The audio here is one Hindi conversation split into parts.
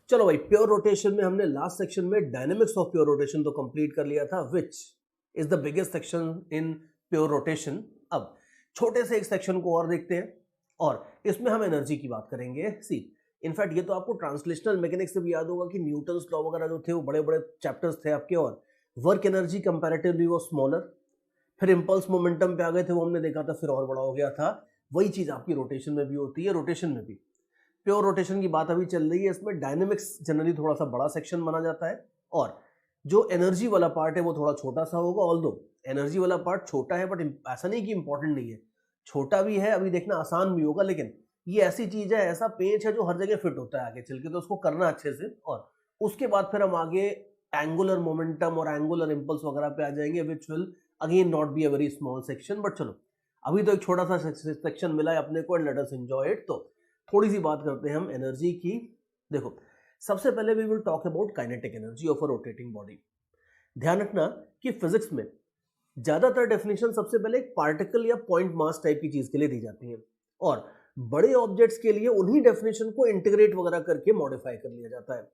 चलो भाई, प्योर रोटेशन में हमने लास्ट सेक्शन में डायनेमिक्स ऑफ प्योर रोटेशन तो कंप्लीट कर लिया था, which is the biggest section in pure rotation. अब छोटे से एक सेक्शन को और देखते हैं और इसमें हम एनर्जी की बात करेंगे। सी इनफैक्ट ये तो आपको ट्रांसलेशनल मैकेनिक्स से भी याद होगा कि न्यूटन्स लॉ वगैरह जो थे वो बड़े बड़े चैप्टर्स थे आपके, और वर्क एनर्जी कंपैरेटिवली वो स्मॉलर, फिर इंपल्स मोमेंटम पे आ गए थे, वो हमने देखा था, फिर और बड़ा हो गया था। वही चीज आपकी रोटेशन में भी होती है, रोटेशन में भी। प्योर रोटेशन की बात अभी चल रही है, इसमें डायनेमिक्स जनरली थोड़ा सा बड़ा सेक्शन माना जाता है और जो एनर्जी वाला पार्ट है वो थोड़ा छोटा सा होगा। ऑल्दो एनर्जी वाला पार्ट छोटा है, बट ऐसा नहीं कि इंपॉर्टेंट नहीं है, छोटा भी है, अभी देखना आसान भी होगा, लेकिन ये ऐसी चीज है, ऐसा पेच है जो हर जगह फिट होता है आगे चल के, तो उसको करना अच्छे से। और उसके बाद फिर हम आगे एंगुलर मोमेंटम और एंगुलर इंपल्स वगैरह पे आ जाएंगे, which will again not be a very small section. But चलो, अभी तो एक छोटा सा सेक्शन मिला है अपने को, लेट अस एंजॉय इट। तो थोड़ी सी बात करते हैं हम एनर्जी की। देखो, सबसे पहले we will talk about kinetic energy of a rotating body. ध्यान रखना कि फिजिक्स में ज्यादातर डेफिनेशन सबसे पहले एक पार्टिकल या पॉइंट मास टाइप की चीज के लिए दी जाती है, और बड़े ऑब्जेक्ट्स के लिए उन्हीं डेफिनेशन को इंटीग्रेट वगैरह करके मॉडिफाई कर लिया जाता है।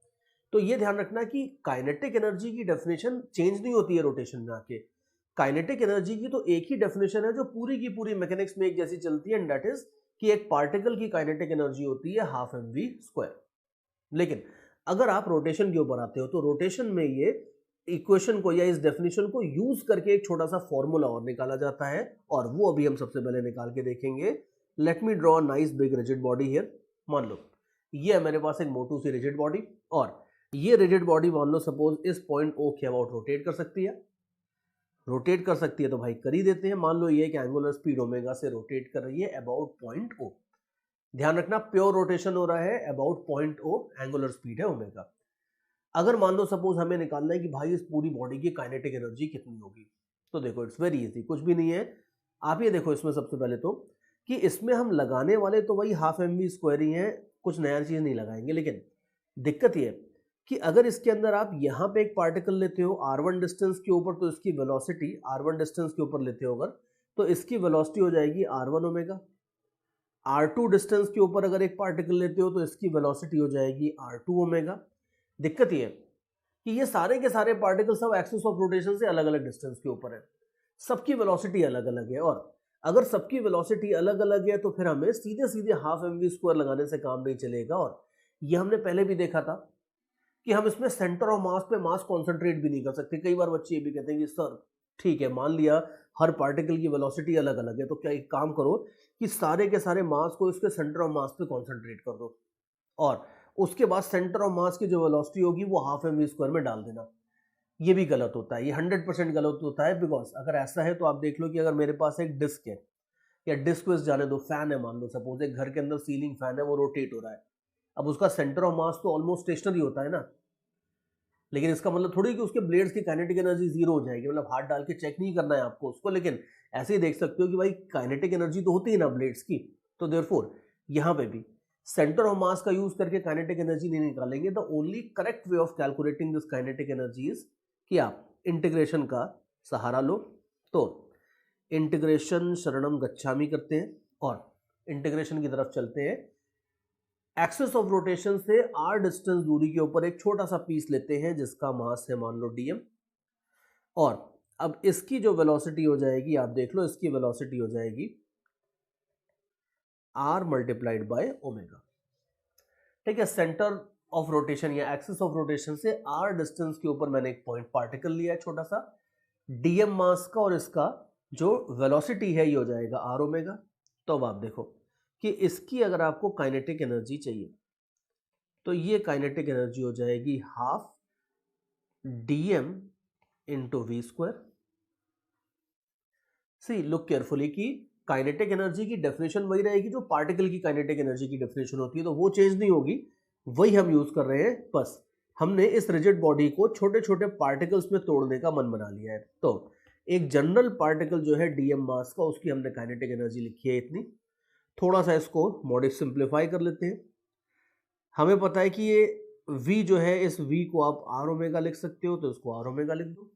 तो ये ध्यान रखना कि काइनेटिक एनर्जी की डेफिनेशन चेंज नहीं होती है रोटेशन में आके। काइनेटिक एनर्जी की तो एक ही डेफिनेशन है जो पूरी की पूरी मैकेनिक्स में एक जैसी चलती है, एंड दैट इज कि एक पार्टिकल की काइनेटिक एनर्जी होती है हाफ mv²। लेकिन अगर आप रोटेशन के ऊपर आते हो तो रोटेशन में ये इक्वेशन को या इस डेफिनेशन को यूज करके एक छोटा सा फॉर्मूला और निकाला जाता है, और वो अभी हम सबसे पहले निकाल के देखेंगे। Let me draw nice big rigid body here. मान लो ये है मेरे पास एक मोटू सी रिजिड बॉडी, और ये रिजिड बॉडी मान लो सपोज इस पॉइंट ओ के अबाउट रोटेट कर सकती है। रोटेट कर सकती है तो भाई कर ही देते हैं। मान लो ये एक एंगुलर स्पीड ओमेगा से रोटेट कर रही है अबाउट पॉइंट ओ। ध्यान रखना, प्योर रोटेशन हो रहा है about point O, angular speed है ओमेगा। अगर मान लो सपोज हमें निकालना है कि भाई इस पूरी बॉडी की काइनेटिक एनर्जी कितनी होगी, तो देखो इट्स वेरी इजी, कुछ भी नहीं है। आप ये देखो इसमें सबसे पहले तो कि इसमें हम लगाने वाले तो वही हाफ mv² ही है, कुछ नया चीज नहीं लगाएंगे। लेकिन दिक्कत ये कि अगर इसके अंदर आप यहाँ पे एक पार्टिकल लेते हो r1 डिस्टेंस के ऊपर, तो इसकी वेलोसिटी r1 डिस्टेंस के ऊपर लेते हो अगर, तो इसकी वेलोसिटी हो जाएगी r1 ओमेगा। r2 डिस्टेंस के ऊपर अगर एक पार्टिकल लेते हो तो इसकी वेलोसिटी हो जाएगी r2 ओमेगा। दिक्कत ये है कि ये सारे के सारे पार्टिकल सब एक्सिस ऑफ रोटेशन से अलग अलग डिस्टेंस के ऊपर है, सबकी वेलोसिटी अलग अलग है, और अगर सबकी वेलोसिटी अलग अलग है तो फिर हमें सीधे सीधे हाफ mv² लगाने से काम नहीं चलेगा। और ये हमने पहले भी देखा था कि हम इसमें सेंटर ऑफ मास पे मास कॉन्सेंट्रेट भी नहीं कर सकते। कई बार बच्चे ये भी कहते हैं कि सर ठीक है, मान लिया हर पार्टिकल की वेलोसिटी अलग अलग है, तो क्या एक काम करो कि सारे के सारे मास को इसके सेंटर ऑफ मास पे कॉन्सेंट्रेट कर दो, और उसके बाद सेंटर ऑफ मास की जो वेलोसिटी होगी वो हाफ mv² में डाल देना। ये भी गलत होता है, ये 100% गलत होता है। बिकॉज अगर ऐसा है तो आप देख लो कि अगर मेरे पास एक डिस्क है, या डिस्क को इस जाने दो, फैन है, मान लो सपोज एक घर के अंदर सीलिंग फैन है, वो रोटेट हो रहा है। अब उसका सेंटर ऑफ मास तो ऑलमोस्ट स्टेशनरी होता है ना, लेकिन इसका मतलब थोड़ी कि उसके ब्लेड्स की काइनेटिक एनर्जी जीरो हो जाएगी, मतलब हाथ डाल के चेक नहीं करना है आपको उसको, लेकिन ऐसे ही देख सकते हो कि भाई काइनेटिक एनर्जी तो होती है ना ब्लेड्स की। तो देयरफॉर यहाँ पे भी सेंटर ऑफ मास का यूज करके काइनेटिक एनर्जी नहीं निकालेंगे। The only correct way of calculating this kinetic energy is कि आप इंटीग्रेशन का सहारा लो। तो इंटीग्रेशन शरणम गच्छामि करते हैं और इंटीग्रेशन की तरफ चलते हैं। एक्सिस ऑफ रोटेशन से r डिस्टेंस दूरी के ऊपर एक छोटा सा पीस लेते हैं जिसका मास है मान लो dm, और अब इसकी जो वेलोसिटी हो जाएगी, आप देख लो इसकी वेलोसिटी हो जाएगी r मल्टीप्लाइड बाय ओमेगा। ठीक है, सेंटर ऑफ रोटेशन या एक्सिस ऑफ रोटेशन से r डिस्टेंस के ऊपर मैंने एक पॉइंट पार्टिकल लिया है छोटा सा, dm मास का, और इसका जो वेलोसिटी है ये हो जाएगा r ओमेगा। तो अब आप देखो कि इसकी अगर आपको काइनेटिक एनर्जी चाहिए तो ये काइनेटिक एनर्जी हो जाएगी half dm into v²। See look carefully कि काइनेटिक एनर्जी की डेफिनेशन वही रहेगी जो पार्टिकल की काइनेटिक एनर्जी की डेफिनेशन होती है, तो वो चेंज नहीं होगी, वही हम यूज कर रहे हैं। बस हमने इस रिजिड बॉडी को छोटे छोटे पार्टिकल्स में तोड़ने का मन बना लिया है। तो एक जनरल पार्टिकल जो है dm मास का, उसकी हमने काइनेटिक एनर्जी लिखी है इतनी। थोड़ा सा इसको मॉडिफ सिंप्लीफाई कर लेते हैं। हमें पता है कि ये v जो है, इस v को आप r ओमेगा लिख सकते हो, तो इसको r ओमेगा लिख दो।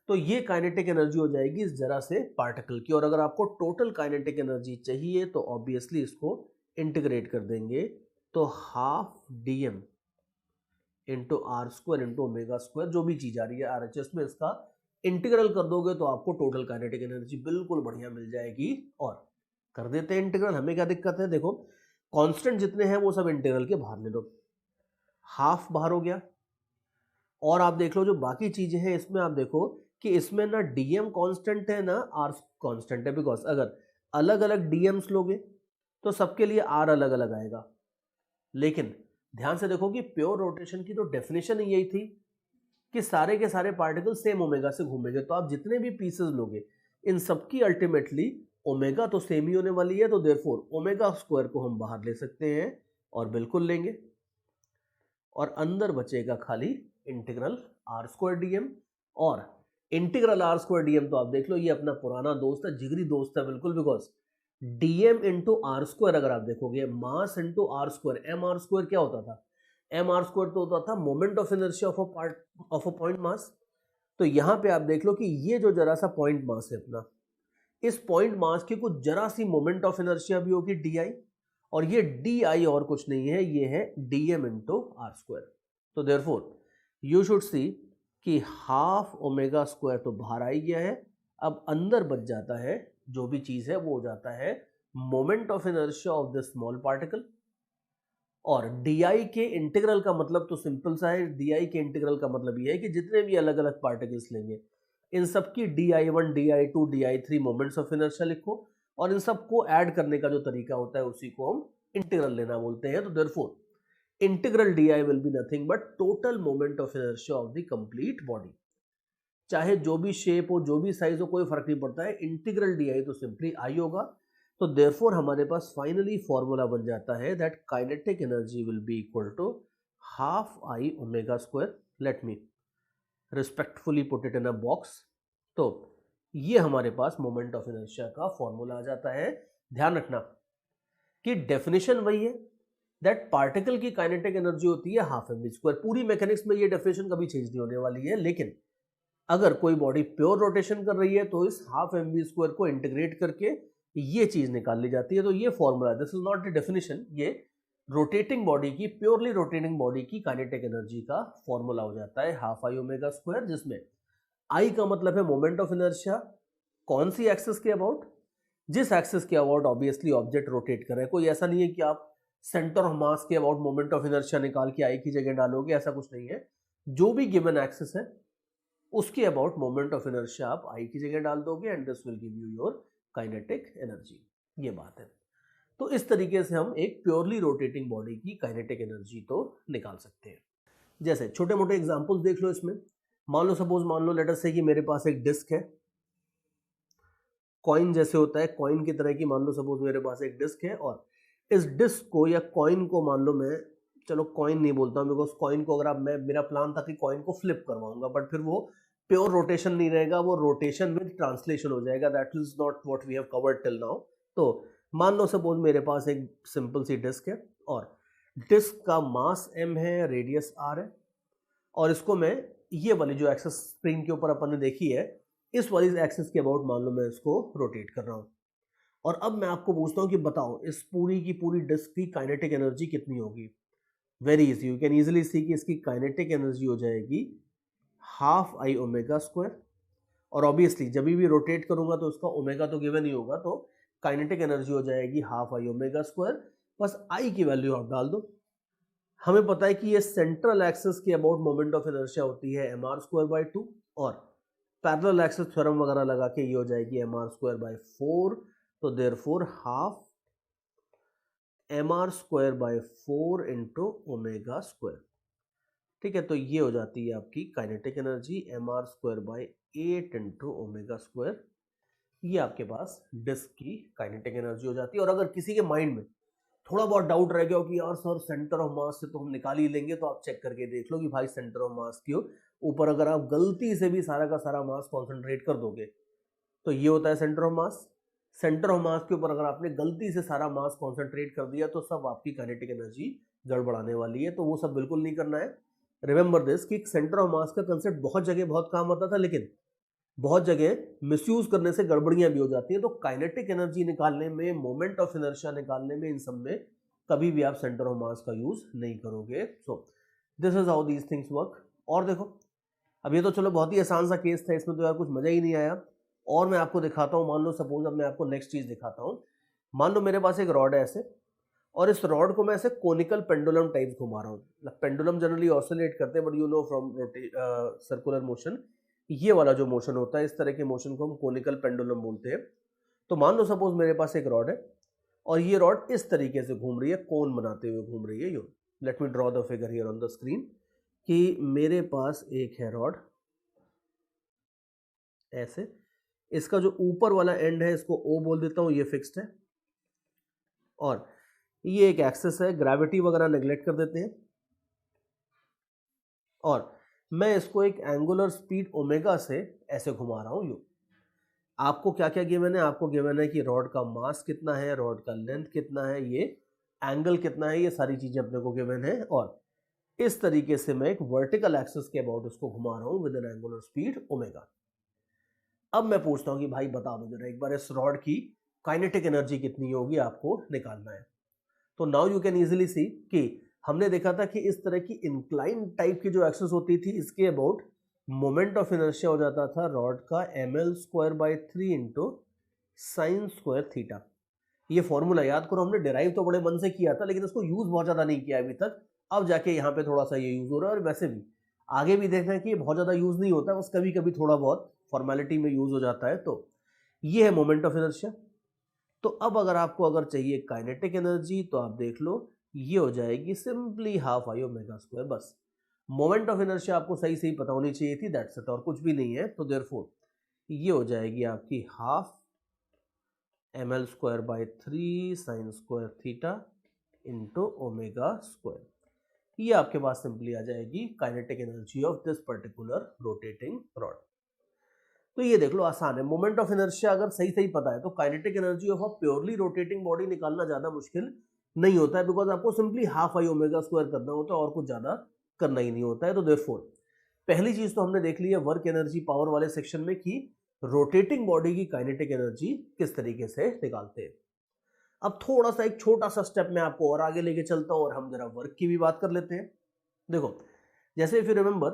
तो ये काइनेटिक एनर्जी हो जाएगी इस जरा से पार्टिकल की। और अगर आपको टोटल काइनेटिक एनर्जी चाहिए तो ऑब्वियसली इसको इंटीग्रेट कर देंगे, तो half dm into R square into omega square, जो भी चीज आ रही है RHS में, इसका इंटीग्रल कर दोगे तो आपको टोटल काइनेटिक एनर्जी बिल्कुल बढ़िया मिल जाएगी। और कर देते हैं इंटीग्रल, हमें क्या दिक्कत है, देखो कांस्टेंट जितने हैं वो सब इंटीग्रल के बाहर ले लो, हाफ बाहर हो गया। और आप देख लो जो बाकी चीजें हैं इसमें, आप देखो कि इसमें ना dm कांस्टेंट है ना r कांस्टेंट है, बिकॉज अगर अलग अलग dm's लोगे तो सबके लिए r अलग अलग आएगा। लेकिन ध्यान से देखो कि प्योर रोटेशन की तो डेफिनेशन ही यही थी कि सारे के सारे पार्टिकल सेम ओमेगा से घूमेंगे, तो आप जितने भी पीसेस लोगे इन सबकी अल्टीमेटली ओमेगा तो सेम ही होने वाली है, तो देयरफॉर ओमेगा स्क्वायर को हम बाहर ले सकते हैं और बिल्कुल लेंगे, और अंदर बचेगा खाली इंटीग्रल आर स्क्वायर डीएम। और इंटीग्रल आर स्क्वायर डीएम तो आप देख लो ये अपना पुराना दोस्त है, जिगरी दोस्त है बिल्कुल, because DM into R square अगर आप देखोगे mass into R square, M R square क्या होता था, एम आर स्क्वायर तो होता था moment of inertia of a part of a point mass. तो यहां पे आप देख लो कि ये जो जरा सा पॉइंट मास है अपना, इस पॉइंट मास की कुछ जरा सी मोमेंट ऑफ इनर्शिया भी होगी डी आई, और ये डी आई और कुछ नहीं है, ये है डीएम इंटू आर स्क्वायर। तो देयरफॉर यू शुड सी कि हाफ ओमेगा स्क्वायर तो बाहर आ ही गया है, अब अंदर बच जाता है जो भी चीज है वो हो जाता है moment of inertia of the small particle. और डी के इंटीग्रल का मतलब तो सिंपल सा है, डी के इंटीग्रल का मतलब ये है कि जितने भी अलग अलग पार्टिकल्स लेंगे इन सबकी di1 di2 di3 moments of inertia लिखो, और इन सबको ऐड करने का जो तरीका होता है उसी को हम इंटीग्रल लेना बोलते हैं। तो therefore integral di will be nothing but total moment of inertia of the complete body, चाहे जो भी शेप हो जो भी साइज हो कोई फर्क नहीं पड़ता है, इंटीग्रल di तो सिंपली आई होगा। तो देयरफॉर हमारे पास फाइनली फॉर्मूला बन जाता है that kinetic energy will be equal to half I omega square. Let me respectfully put it in a box. तो ये हमारे पास मोमेंट ऑफ इनर्शिया का फॉर्मूला आ जाता है। ध्यान रखना कि डेफिनेशन वही है, दैट पार्टिकल की काइनेटिक एनर्जी होती है हाफ एम वी स्क्वायर। पूरी मैकेनिक्स में ये डेफिनेशन कभी चेंज नहीं होने वाली है, लेकिन अगर कोई बॉडी प्योर रोटेशन कर रही है तो इस हाफ एम वी स्क्वायर को इंटीग्रेट करके ये चीज निकाल ली जाती है। तो ये formula, this is not the definition, ये रोटेटिंग बॉडी की, प्योरली रोटेटिंग बॉडी की काइनेटिक एनर्जी का फॉर्मूला हो जाता है हाफ आई ओमेगा स्क्वायर, जिसमें आई का मतलब है मोमेंट ऑफ इनर्शिया, कौन सी एक्सिस के अबाउट, जिस एक्सिस के अबाउट ऑब्वियसली ऑब्जेक्ट रोटेट कर रहे हैं। कोई ऐसा नहीं है कि आप सेंटर ऑफ मास के अबाउट मोमेंट ऑफ इनर्शिया निकाल के आई की जगह डालोगे, ऐसा कुछ नहीं है। जो भी गिवन एक्सिस है उसके अबाउट मोमेंट ऑफ इनर्शिया आप आई की जगह डाल दोगे and this will give you your kinetic energy. ये बात है। तो इस तरीके से हम एक प्योरली रोटेटिंग बॉडी की काइनेटिक एनर्जी तो निकाल सकते हैं। जैसे छोटे मोटे एग्जांपल्स देख लो इसमें। मान लो सपोज, मान लो लेट अस से कि मेरे पास एक डिस्क है, कॉइन जैसे होता है, कॉइन की तरह की मान लो सपोज मेरे पास एक डिस्क है, और इस डिस्क को या कॉइन को मान लो मैं, चलो कॉइन नहीं बोलता हूँ बिकॉज कॉइन को अगर आप, मैं, मेरा प्लान था कि कॉइन को फ्लिप करवाऊंगा, बट फिर वो प्योर रोटेशन नहीं रहेगा, वो रोटेशन विद ट्रांसलेशन हो जाएगा, that is not what we have covered till now. तो मान लो सपोज मेरे पास एक सिंपल सी डिस्क है और डिस्क का मास m है, रेडियस r है, और इसको मैं ये वाली जो एक्सिस स्क्रीन के ऊपर अपन ने देखी है इस वाली एक्सिस के अबाउट मान लो मैं इसको रोटेट कर रहा हूँ। और अब मैं आपको पूछता हूँ कि बताओ इस पूरी की पूरी डिस्क की काइनेटिक एनर्जी कितनी होगी। Very easy, you can easily सी कि इसकी काइनेटिक एनर्जी हो जाएगी हाफ आई ओमेगा स्क्वायर, और ऑब्वियसली जब भी रोटेट करूंगा तो उसका ओमेगा तो गिवन ही होगा, तो काइनेटिक एनर्जी हो जाएगी हाफ आई ओमेगा स्क्वायर। बस आई की वैल्यू आप डाल दो। हमें पता है कि ये सेंट्रल एक्सिस की अबाउट मोमेंट ऑफ इनर्शिया होती है एम आर स्क्वायर बाई 2, और पैरेलल एक्सिस थ्योरम वगैरह लगा के ये हो जाएगी एम आर स्क्वायर बाई 4। तो therefore half M R square by 4 into omega square. ठीक है, तो ये हो जाती है आपकी kinetic energy M R square by 8 into omega square. ये आपके पास डिस्क की काइनेटिक एनर्जी हो जाती है। और अगर किसी के माइंड में थोड़ा बहुत डाउट रह गया हो कि यार सर सेंटर ऑफ मास से तो हम निकाल ही लेंगे, तो आप चेक करके देख लो कि भाई सेंटर ऑफ मास के ऊपर अगर आप गलती से भी सारा का सारा मास कॉन्सेंट्रेट कर दोगे तो ये होता है centre of mass. Centre of मास के ऊपर अगर आपने गलती से सारा मास कॉन्सेंट्रेट कर दिया तो सब आपकी काइनेटिक एनर्जी गड़बड़ाने वाली है, तो वो सब बिल्कुल नहीं करना है। रिमेंबर दिस कि सेंटर ऑफ मास का कंसेप्ट बहुत जगह बहुत काम आता था, लेकिन बहुत जगह मिसयूज करने से गड़बड़ियां भी हो जाती हैं। तो काइनेटिक एनर्जी निकालने में, मोमेंट ऑफ इनर्शिया निकालने में, इन सब में कभी भी आप सेंटर ऑफ मास का यूज नहीं करोगे। So this is how these things work. और देखो, अब ये तो चलो बहुत ही आसान सा केस था, इसमें तो यार कुछ मजा ही नहीं आया। और मैं आपको दिखाता हूँ, मान लो सपोज अब मैं आपको नेक्स्ट चीज दिखाता हूँ। मान लो मेरे पास एक रॉड है ऐसे, और इस रॉड को मैं ऐसे कोनिकल पेंडुलम टाइप घुमा रहा हूँ। पेंडुलम जनरली ऑसिलेट करते हैं, but you know from circular motion, ये वाला जो मोशन होता है, इस तरह के मोशन को हम कोनिकल पेंडुलम बोलते हैं। तो मान लो सपोज मेरे पास एक रॉड है, और ये रॉड इस तरीके से घूम रही है, कोन बनाते हुए घूम रही है। You let me draw the figure here on the screen, कि मेरे पास एक है रॉड ऐसे, इसका जो ऊपर वाला एंड है इसको O बोल देता हूं, ये फिक्स्ड है, और ये एक एक्सेस है, ग्रेविटी वगैरह नेग्लेक्ट कर देते हैं, और मैं इसको एक एंगुलर स्पीड ओमेगा से ऐसे घुमा रहा हूं। यू आपको क्या क्या गिवन है? आपको गिवन है कि रॉड का मास कितना है, रॉड का लेंथ कितना है, ये एंगल कितना है, ये सारी चीजें अपने को गिवन है। और इस तरीके से मैं एक वर्टिकल एक्सिस के अबाउट इसको घुमा रहा हूं with N angular speed omega. अब मैं पूछता हूं कि भाई बता दो जरा एक बार, इस रॉड की काइनेटिक एनर्जी कितनी होगी, आपको निकालना है। तो नाउ यू कैन इजीली सी कि हमने देखा था कि इस तरह की इंक्लाइन टाइप की जो एक्सिस होती थी, इसके अबाउट मोमेंट ऑफ इनर्शिया हो जाता था रॉड का ml²/3 into sine square theta. ये फॉर्मूला याद करो, हमने डिराइव तो बड़े मन से किया था, लेकिन इसको यूज बहुत ज्यादा नहीं किया अभी तक। अब जाके यहाँ पे थोड़ा सा ये यूज हो रहा है, और वैसे भी आगे भी देखना है कि ये बहुत ज्यादा यूज नहीं होता, बस कभी कभी थोड़ा बहुत फॉर्मेलिटी में यूज हो जाता है। तो ये है मोमेंट ऑफ इनर्शिया। तो अब अगर आपको अगर चाहिए काइनेटिक एनर्जी, तो आप देख लो, ये हो जाएगी simply half I omega square. बस मोमेंट ऑफ इनर्शिया आपको सही सही पता होनी चाहिए थी, दैट्स इट, और कुछ भी नहीं है। तो देयरफॉर ये हो जाएगी आपकी half ml²/3 sine square theta into omega square. ये आपके पास सिंपली आ जाएगी kinetic energy of this particular rotating rod. तो ये देख लो आसान है, मोमेंट ऑफ इनर्शिया अगर सही सही पता है तो kinetic energy of a purely rotating body निकालना ज्यादा मुश्किल नहीं होता है, बिकॉज आपको simply half I omega square करना होता है, और कुछ ज्यादा करना ही नहीं होता है। तो देयरफॉर पहली चीज तो हमने देख ली है वर्क एनर्जी पावर वाले सेक्शन में कि रोटेटिंग बॉडी की काइनेटिक एनर्जी किस तरीके से निकालते हैं। अब थोड़ा सा एक छोटा सा स्टेप मैं आपको और आगे लेके चलता हूं, और हम जरा वर्क की भी बात कर लेते हैं। देखो, जैसे इफ यू रिमेंबर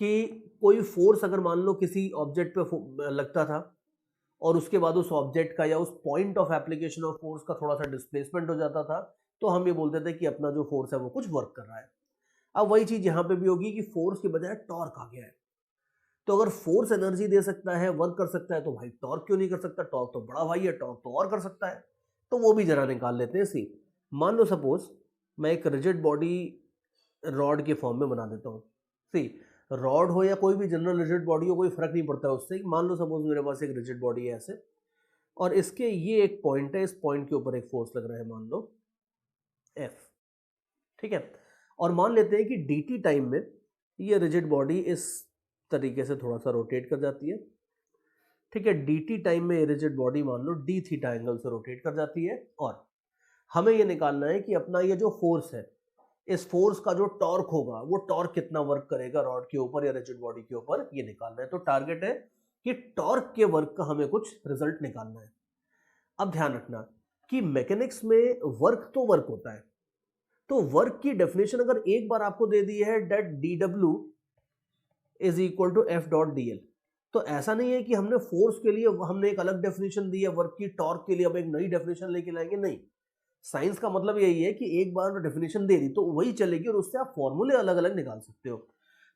कि कोई फोर्स अगर मान लो किसी ऑब्जेक्ट पे लगता था, और उसके बाद उस ऑब्जेक्ट का या उस point of application of force का थोड़ा सा डिस्प्लेसमेंट हो जाता था, तो हम ये बोलते थे कि अपना जो फोर्स है वो कुछ वर्क कर रहा है। अब वही चीज यहां पे भी होगी कि फोर्स के बजाय टॉर्क आ गया है। तो अगर फोर्स एनर्जी दे सकता है, वर्क कर सकता है, तो भाई टॉर्क क्यों नहीं कर सकता? टॉर्क तो बड़ा भाई है, टॉर्क तो और कर सकता है। तो वो भी जरा निकाल लेते हैं। सी मान लो सपोज मैं एक रिजिड बॉडी रॉड के फॉर्म में बना देता हूँ। सी रॉड हो या कोई भी जनरल रिजिड बॉडी हो, कोई फर्क नहीं पड़ता है उससे। मान लो सपोज मेरे पास एक रिजिड बॉडी है ऐसे, और इसके ये एक पॉइंट है, इस पॉइंट के ऊपर एक फोर्स लग रहा है, मान लो F, ठीक है। और मान लेते हैं कि dt टाइम में ये रिजिड बॉडी इस तरीके से थोड़ा सा रोटेट कर जाती है, ठीक है। dt टाइम में रिजिड बॉडी मान लो d थीटा एंगल से रोटेट कर जाती है, और हमें ये निकालना है कि अपना ये जो फोर्स है, इस फोर्स का जो टॉर्क होगा, वो टॉर्क कितना वर्क करेगा रॉड के ऊपर या रिजिड बॉडी के ऊपर, ये निकालना है। तो टारगेट है कि टॉर्क के वर्क का हमें कुछ रिजल्ट निकालना है। अब ध्यान रखना कि मैकेनिक्स में वर्क तो वर्क होता है, तो वर्क की डेफिनेशन अगर एक बार आपको दे दी है that dw is equal to F.dl, तो ऐसा नहीं है कि हमने फोर्स के लिए हमने एक अलग डेफिनेशन दी है, वर्क की टॉर्क के लिए अब एक नई डेफिनेशन लेके लाएंगे, नहीं। साइंस का मतलब यही है कि एक बार डेफिनेशन दे दी तो वही चलेगी, और उससे आप फॉर्मूले अलग अलग निकाल सकते हो।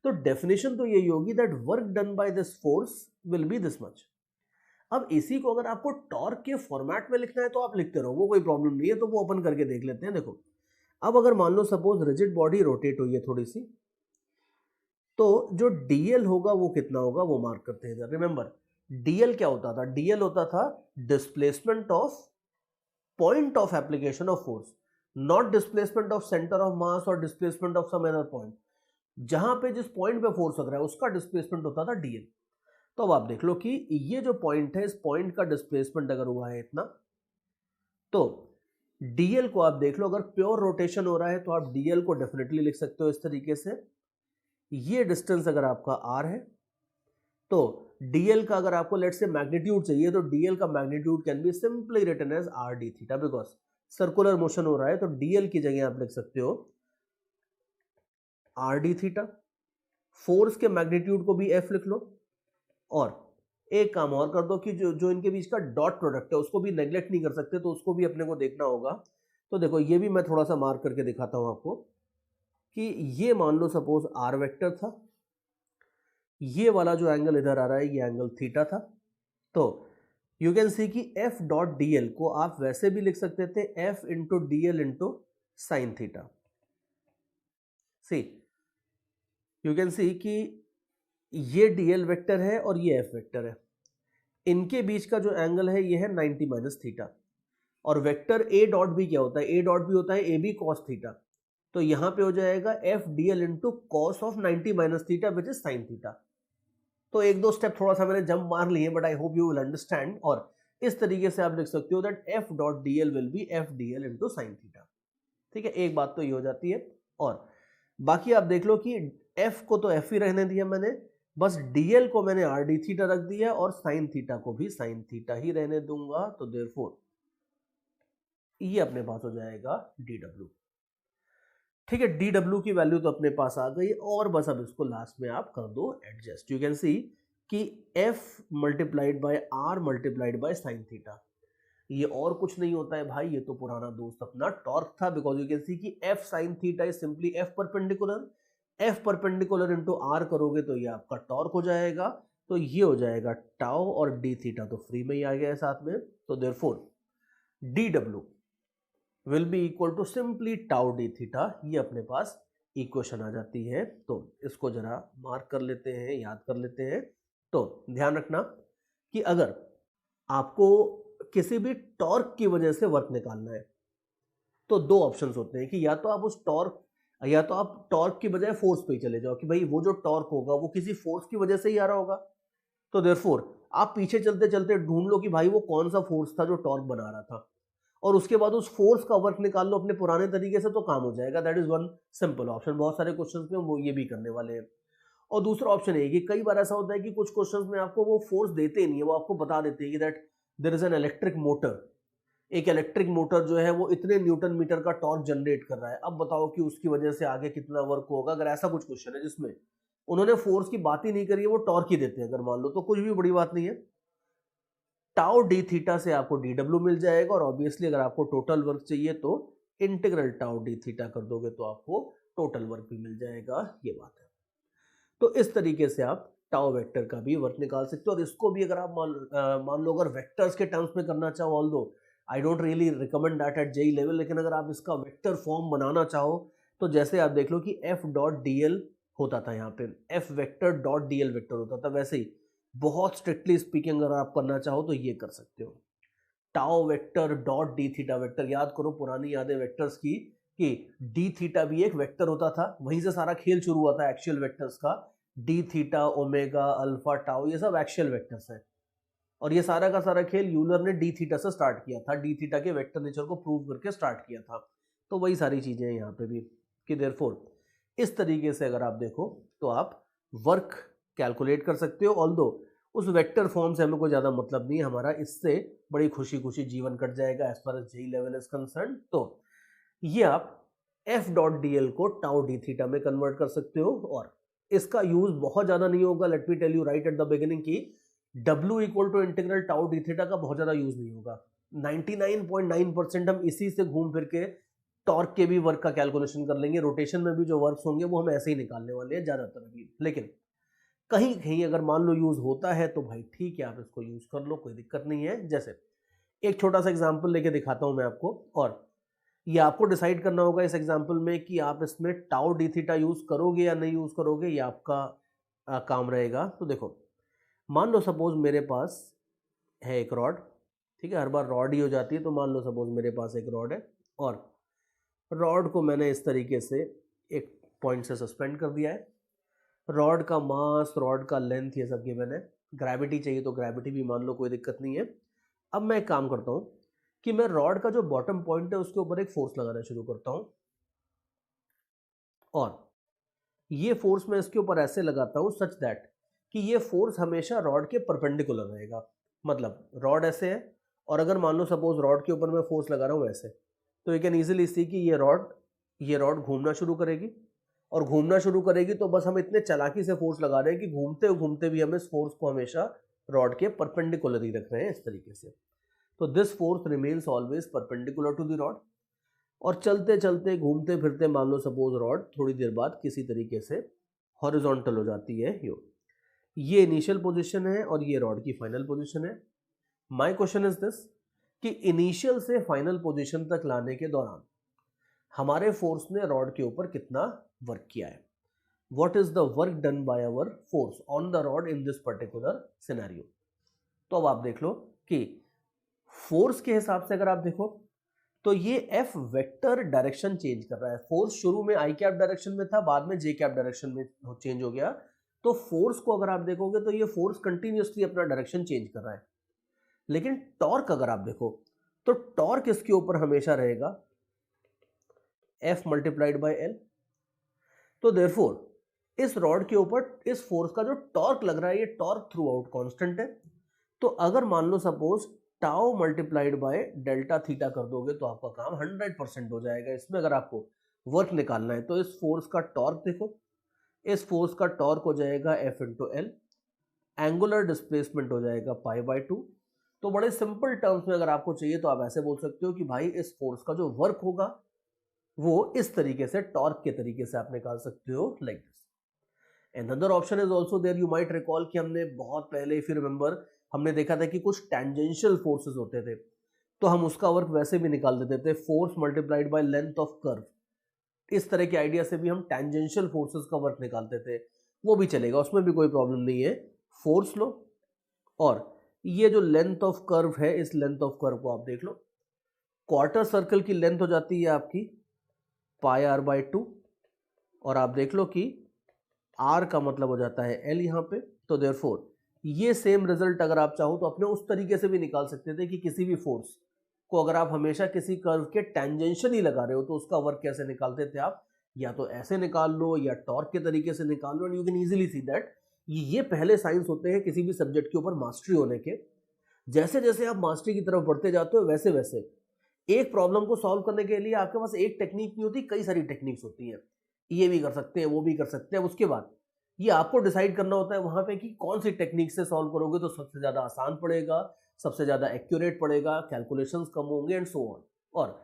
तो डेफिनेशन तो यही होगी that work done by this force will be this much. अब इसी को अगर आपको टॉर्क के फॉर्मेट में लिखना है तो आप लिखते रहो, वो कोई प्रॉब्लम नहीं है। तो वो ओपन करके देख लेते हैं। देखो, अब अगर मान लो सपोज रिजिड बॉडी रोटेट हुई है थोड़ी सी, तो जो dl होगा वो कितना होगा, वो मार्क करते हैं। रिमेंबर dl क्या होता था? dl होता था displacement of point of application of force, not displacement of centre of mass और displacement of some other point. जहां पे जिस पॉइंट पे फोर्स लग रहा है उसका डिस्प्लेसमेंट होता था dl। तो अब आप देख लो कि ये जो पॉइंट है, इस पॉइंट का डिस्प्लेसमेंट अगर हुआ है इतना, तो dl को आप देख लो, अगर प्योर रोटेशन हो रहा है तो आप dl को डेफिनेटली लिख सकते हो इस तरीके से। ये डिस्टेंस अगर आपका r है, तो dl का अगर आपको लेट्स से मैग्नीट्यूड चाहिए, तो dl का magnitude can be simply written as r d theta, because circular motion हो रहा है। तो dl की जगह आप लिख सकते हो आर डी थीटा, फोर्स के मैग्नीट्यूड को भी एफ लिख लो, और एक काम और कर दो कि जो जो इनके बीच का डॉट प्रोडक्ट है उसको भी नेग्लेक्ट नहीं कर सकते, तो उसको भी अपने को देखना होगा। तो देखो ये भी मैं थोड़ा सा मार्क करके दिखाता हूं आपको कि ये मान लो सपोज आर वेक्टर था, ये वाला जो एंगल इधर आ रहा है ये एंगल थीटा था। तो यू कैन सी कि एफ डॉट डी एल को आप वैसे भी लिख सकते थे F into D L into sine theta. See you can see कि ये डीएल वेक्टर है और ये एफ वेक्टर है, इनके बीच का जो एंगल है ये है 90 माइनस थीटा। और वेक्टर ए डॉट बी क्या होता है, ए डॉट बी होता है ए बी कॉस थीटा। तो यहां पे हो जाएगा F D L into cos of 90 minus theta which is sine theta. तो एक दो स्टेप थोड़ा सा मैंने जंप मार लिए, but I hope you will understand. और इस तरीके से आप लिख सकते हो that F dot D L will be F D L into sine theta. ठीक है, एक बात तो ये हो जाती है। और बाकी आप देख लो कि एफ को तो एफ ही रहने दिया मैंने, बस डीएल को मैंने आर डी थीटा रख दिया और साइन थीटा को भी साइन थीटा ही रहने दूंगा। तो देयरफॉर ये अपने पास हो जाएगा डी डब्ल्यू। ठीक है, डी डब्ल्यू की वैल्यू तो अपने पास आ गई, और बस अब इसको लास्ट में आप कर दो एडजस्ट। यू कैन सी कि F multiplied by R multiplied by sine theta, ये और कुछ नहीं होता है भाई, ये तो पुराना दोस्त अपना टॉर्क था। बिकॉज यू कैन सी कि F sine theta is simply F perpendicular, F perpendicular into R करोगे तो ये आपका टॉर्क हो जाएगा। तो ये हो जाएगा टाउ, और डी थीटा तो फ्री में ही आ गया है साथ में। तो therefore D W will be equal to simply tau D theta. ये अपने पास इक्वेशन आ जाती है। तो इसको जरा मार्क कर लेते हैं, याद कर लेते हैं। तो ध्यान रखना कि अगर आपको किसी भी टॉर्क की वजह से वर्क निकालना है तो दो ऑप्शंस होते हैं कि या तो आप उस टॉर्क या तो आप टॉर्क की बजाय फोर्स पे चले जाओ कि भाई वो जो टॉर्क होगा वो किसी फोर्स की वजह से ही आ रहा होगा। तो देयरफॉर आप पीछे चलते चलते ढूंढ लो कि भाई वो कौन सा फोर्स था जो टॉर्क बना रहा था, और उसके बाद उस फोर्स का वर्क निकाल लो अपने पुराने तरीके से, तो काम हो जाएगा। That is one simple option. बहुत सारे क्वेश्चंस में वो ये भी करने वाले हैं। और दूसरा ऑप्शन है कि कई बार ऐसा होता है कि कुछ क्वेश्चंस में आपको वो फोर्स देते नहीं है, वो आपको बता देते हैं कि that there is an electric motor, एक इलेक्ट्रिक मोटर जो है वो इतने न्यूटन मीटर का टॉर्क जनरेट कर रहा है, अब बताओ कि उसकी वजह से आगे कितना वर्क होगा। अगर ऐसा कुछ क्वेश्चन है जिसमें उन्होंने फोर्स की बात ही नहीं करी है, वो टॉर्क ही देते हैं अगर मान लो, तो कुछ भी बड़ी बात नहीं है। टाउ डी थीटा से आपको डी डब्ल्यू मिल जाएगा, और ऑब्वियसली अगर आपको टोटल वर्क चाहिए तो इंटीग्रल टाउ डी थीटा कर दोगे तो आपको टोटल वर्क भी मिल जाएगा। ये बात है। तो इस तरीके से आप टाउ वेक्टर का भी वर्क निकाल सकते हो। और इसको भी अगर आप मान लो अगर वेक्टर्स के टर्म्स में करना चाहो, although I don't really recommend that at JEE level, लेकिन अगर आप इसका वेक्टर फॉर्म बनाना चाहो तो जैसे आप देख लो कि एफ डॉट डी एल होता था, यहाँ पे F vector dot D L vector होता था, वैसे ही बहुत स्ट्रिक्टली स्पीकिंग अगर आप करना चाहो तो ये कर सकते हो, tau vector dot D theta vector. याद करो पुरानी यादें वेक्टर्स की कि डी थीटा भी एक वेक्टर होता था, वहीं से सारा खेल शुरू हुआ था एक्चुअल वेक्टर्स का। D theta, omega, alpha, tau, ये सब एक्चुअल वेक्टर्स हैं, और ये सारा का सारा खेल यूलर ने डी थीटा से स्टार्ट किया था, डी थीटा के वेक्टर नेचर को प्रूव करके स्टार्ट किया था। तो वही सारी चीजें हैं यहाँ पे भी कि देयरफॉर इस तरीके से अगर आप देखो तो आप वर्क कैलकुलेट कर सकते हो। ऑल्दो उस वेक्टर फॉर्म से हमें कोई ज़्यादा मतलब नहीं है, हमारा इससे बड़ी खुशी खुशी जीवन कट जाएगा as far as JEE level is concern. तो ये आप एफ डॉट डी एल को टाउ डी थीटा में कन्वर्ट कर सकते हो, और इसका यूज बहुत ज़्यादा नहीं होगा। Let me tell you right at the beginning की W equal to integral tau D theta का बहुत ज़्यादा यूज नहीं होगा। 99.9% हम इसी से घूम फिर के टॉर्क के भी वर्क का कैलकुलेशन कर लेंगे, रोटेशन में भी जो वर्क्स होंगे वो हम ऐसे ही निकालने वाले हैं ज़्यादातर अभी। लेकिन कहीं कहीं अगर मान लो यूज होता है तो भाई ठीक है, आप इसको यूज कर लो, कोई दिक्कत नहीं है। जैसे एक छोटा सा एग्जांपल लेके दिखाता हूं मैं आपको, और ये आपको डिसाइड करना होगा इस एग्जांपल में कि आप इसमें टाउ डी थीटा यूज करोगे या नहीं यूज करोगे, ये आपका काम रहेगा। तो देखो मान लो सपोज मेरे पास है एक रॉड, ठीक है, हर बार रॉड ही हो जाती है, तो मान लो सपोज मेरे पास एक रॉड है, और रॉड को मैंने इस तरीके से एक पॉइंट से सस्पेंड कर दिया है। रॉड का मास, रॉड का लेंथ, ये सब गिवन है। ग्रेविटी चाहिए तो ग्रेविटी भी मान लो, कोई दिक्कत नहीं है। अब मैं एक काम करता हूँ कि मैं रॉड का जो बॉटम पॉइंट है उसके ऊपर एक फोर्स लगाना शुरू करता हूँ, और ये फोर्स मैं इसके ऊपर ऐसे लगाता हूँ सच दैट कि ये फोर्स हमेशा रॉड के परपेंडिकुलर रहेगा। मतलब रॉड ऐसे है, और अगर मान लो सपोज रॉड के ऊपर मैं फोर्स लगा रहा हूँ ऐसे, तो यू कैन ईजिली सी कि ये रॉड घूमना शुरू करेगी, और घूमना शुरू करेगी तो बस हम इतने चालाकी से फोर्स लगा रहे हैं कि घूमते घूमते भी हम इस फोर्स को हमेशा रॉड के परपेंडिकुलर ही रख रहे हैं इस तरीके से। तो this force remains always perpendicular to the rod, और चलते चलते घूमते फिरते मान लो सपोज रॉड थोड़ी देर बाद किसी तरीके से हॉरिजॉन्टल हो जाती है। ये इनिशियल पोजीशन है और ये रॉड की फाइनल पोजीशन है। माय क्वेश्चन इज दिस कि इनिशियल से फाइनल पोजीशन तक लाने के दौरान हमारे फोर्स ने रॉड के ऊपर कितना वर्क किया है। What is the work done by our force on the rod in this particular scenario. तो अब आप देख लो कि फोर्स के हिसाब से अगर आप देखो तो ये एफ वेक्टर डायरेक्शन चेंज कर रहा है। फोर्स शुरू में आई कैप डायरेक्शन में था, बाद में जे कैप डायरेक्शन में चेंज हो गया। तो फोर्स को अगर आप देखोगे तो ये फोर्स कंटिन्यूअसली अपना डायरेक्शन चेंज कर रहा है। लेकिन टॉर्क अगर आप देखो तो टॉर्क इसके ऊपर हमेशा रहेगा एफ मल्टीप्लाइड बाय एल। तो देयरफॉर इस रॉड के ऊपर इस फोर्स का जो टॉर्क लग रहा है ये टॉर्क थ्रू आउट कॉन्स्टेंट है। तो अगर मान लो suppose tau multiplied by delta theta कर दोगे तो आपका काम 100% हो जाएगा। इसमें अगर आपको वर्क निकालना है तो इस फोर्स का टॉर्क देखो, इस फोर्स का टॉर्क हो जाएगा F into L, angular displacement हो जाएगा पाई बाय 2। तो बड़े सिंपल टर्म्स में अगर आपको चाहिए तो आप ऐसे बोल सकते हो कि भाई इस फोर्स का जो वर्क होगा वो इस तरीके से टॉर्क के तरीके से आप निकाल सकते हो like this. Another option is also there. You might recall कि हमने बहुत पहले, इफ यू रिमेंबर, हमने देखा था कि कुछ टेंजेंशियल फोर्सेस होते थे तो हम उसका वर्क वैसे भी निकाल देते थे, force multiplied by length of curve. इस तरह के आइडिया से भी हम टेंजेंशियल फोर्सेस का वर्क निकालते थे, वो भी चलेगा, उसमें भी कोई प्रॉब्लम नहीं है। फोर्स लो और ये जो लेंथ ऑफ कर्व है इस लेंथ ऑफ कर्व को आप देख लो। क्वार्टर सर्कल की लेंथ हो जाती है आपकी पाई आर बाय 2 और आप देख लो कि आर का मतलब हो जाता है एल यहाँ पे। तो देयरफॉर ये सेम रिजल्ट अगर आप चाहो तो अपने उस तरीके से भी निकाल सकते थे कि किसी भी फोर्स को अगर आप हमेशा किसी कर्व के टेंजेंशियली लगा रहे हो तो उसका वर्क कैसे निकालते थे आप, या तो ऐसे निकाल लो या टॉर्क के तरीके से निकाल लो। And you can easily see that ये पहले साइंस होते हैं किसी भी सब्जेक्ट के ऊपर मास्टरी होने के। जैसे जैसे आप मास्टरी की तरफ बढ़ते जाते हो वैसे वैसे एक प्रॉब्लम को सॉल्व करने के लिए आपके पास एक टेक्निक नहीं होती, कई सारी टेक्निक्स होती हैं। ये भी कर सकते हैं, वो भी कर सकते हैं। उसके बाद ये आपको डिसाइड करना होता है वहां पे कि कौन सी टेक्निक से सॉल्व करोगे तो सबसे ज्यादा आसान पड़ेगा, सबसे ज्यादा एक्यूरेट पड़ेगा, कैलकुलेशंस कम होंगे एंड सो ऑन। और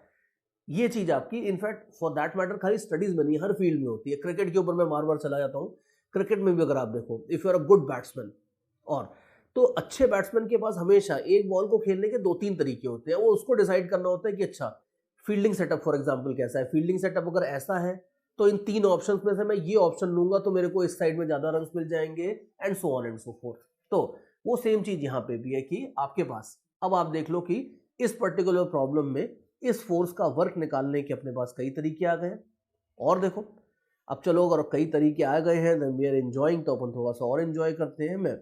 ये चीज आपकी इनफैक्ट फॉर दैट मैटर खाली स्टडीज में नहीं, हर फील्ड में होती है। क्रिकेट के ऊपर मैं बार बार चला जाता हूँ, क्रिकेट में भी अगर आप देखो, if you are a good batsman, और तो अच्छे बैट्समैन के पास हमेशा एक बॉल को खेलने के 2-3 तरीके होते हैं। वो उसको डिसाइड करना होता है कि अच्छा फील्डिंग सेटअप फॉर एग्जांपल कैसा है। फील्डिंग सेटअप अगर ऐसा है तो इन 3 ऑप्शंस में से मैं ये ऑप्शन लूंगा तो मेरे को इस साइड में ज्यादा रन्स मिल जाएंगे and so on and so fourth. तो वो सेम चीज यहाँ पे भी है कि आपके पास अब आप देख लो कि इस पर्टिकुलर प्रॉब्लम में इस फोर्स का वर्क निकालने के अपने पास कई तरीके आ गए हैं। और देखो अब चलो अगर कई तरीके आ गए हैं देन वी आर एंजॉयिंग, तो अपन थोड़ा सा और एंजॉय करते हैं। मैं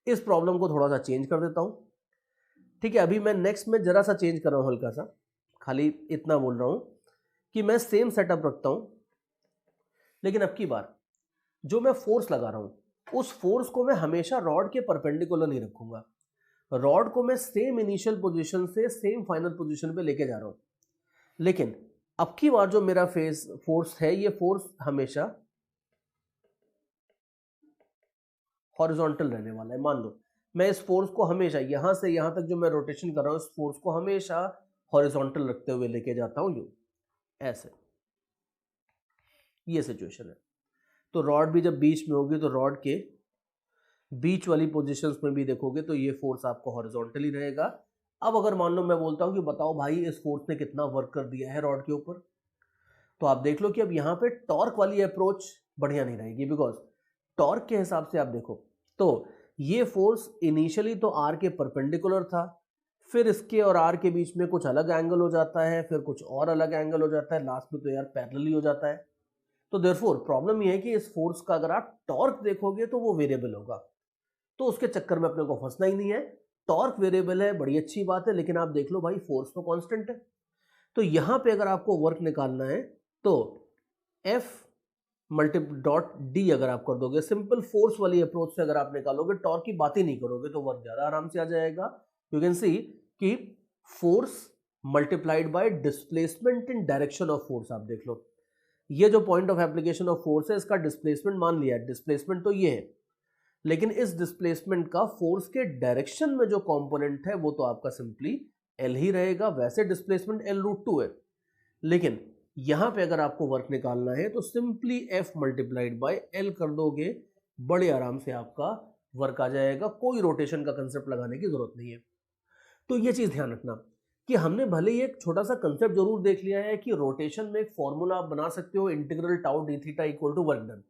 इस प्रॉब्लम को थोड़ा सा चेंज कर देता हूँ, ठीक है। अभी मैं नेक्स्ट में जरा सा चेंज कर रहा हूँ, हल्का सा, खाली इतना बोल रहा हूँ कि मैं सेम सेटअप रखता हूँ, लेकिन अब की बार जो मैं फोर्स लगा रहा हूं उस फोर्स को मैं हमेशा रॉड के परपेंडिकुलर नहीं रखूंगा। रॉड को मैं सेम इनिशियल पोजीशन से सेम फाइनल पोजीशन पे लेके जा रहा हूं, लेकिन अब की बार जो मेरा फेस फोर्स है ये फोर्स हमेशा हॉरिजॉन्टल रहने वाला है। मान लो मैं इस फोर्स को हमेशा यहां से यहां तक जो मैं रोटेशन कर रहा हूं इस फोर्स को हमेशा हॉरिजॉन्टल रखते हुए लेके जाता हूं, यू ऐसे, ये सिचुएशन है। तो रॉड भी जब बीच में होगी तो रॉड के बीच वाली पोजीशंस में भी देखोगे तो ये फोर्स आपको हॉरिजॉन्टली रहेगा। अब अगर मान लो मैं बोलता हूं कि बताओ भाई इस फोर्स ने कितना वर्क कर दिया है रॉड के ऊपर, तो आप देख लो कि अब यहाँ पे टॉर्क वाली अप्रोच बढ़िया नहीं रहेगी, बिकॉज टॉर्क के हिसाब से आप देखो तो ये फोर्स इनिशियली तो आर के परपेंडिकुलर था, फिर इसके और आर के बीच में कुछ अलग एंगल हो जाता है, फिर कुछ और अलग एंगल हो जाता है, लास्ट में तो यार पैरेलल हो जाता है। तो देयरफॉर प्रॉब्लम ये है कि इस फोर्स का अगर आप टॉर्क देखोगे तो वो वेरिएबल होगा, तो उसके चक्कर में अपने को फंसना ही नहीं है। टॉर्क वेरिएबल है, बड़ी अच्छी बात है, लेकिन आप देख लो भाई फोर्स तो कांस्टेंट है। तो यहां पे अगर आपको वर्क निकालना है तो F मल्टी डॉट डी अगर आप कर दोगे सिंपल फोर्स वाली अप्रोच से, अगर आप निकालोगे टॉर्क की बात ही नहीं करोगे तो वर्क ज्यादा आराम से आ जाएगा। यू कैन सी कि force multiplied by displacement in direction of force, आप देख लो ये जो point of application of force है, इसका डिस्प्लेसमेंट मान लिया है, डिस्प्लेसमेंट तो ये है, लेकिन इस डिस्प्लेसमेंट का फोर्स के डायरेक्शन में जो कंपोनेंट है वो तो आपका सिंपली एल ही रहेगा। वैसे डिस्प्लेसमेंट L√2 है, लेकिन यहां पे अगर आपको वर्क निकालना है तो simply F multiplied by L कर दोगे, बड़े आराम से आपका वर्क आ जाएगा, कोई रोटेशन का कंसेप्ट लगाने की जरूरत नहीं है। तो ये चीज ध्यान रखना कि हमने भले ही एक छोटा सा कंसेप्ट जरूर देख लिया है कि रोटेशन में एक फॉर्मूला आप बना सकते हो, integral tau D theta equal to work done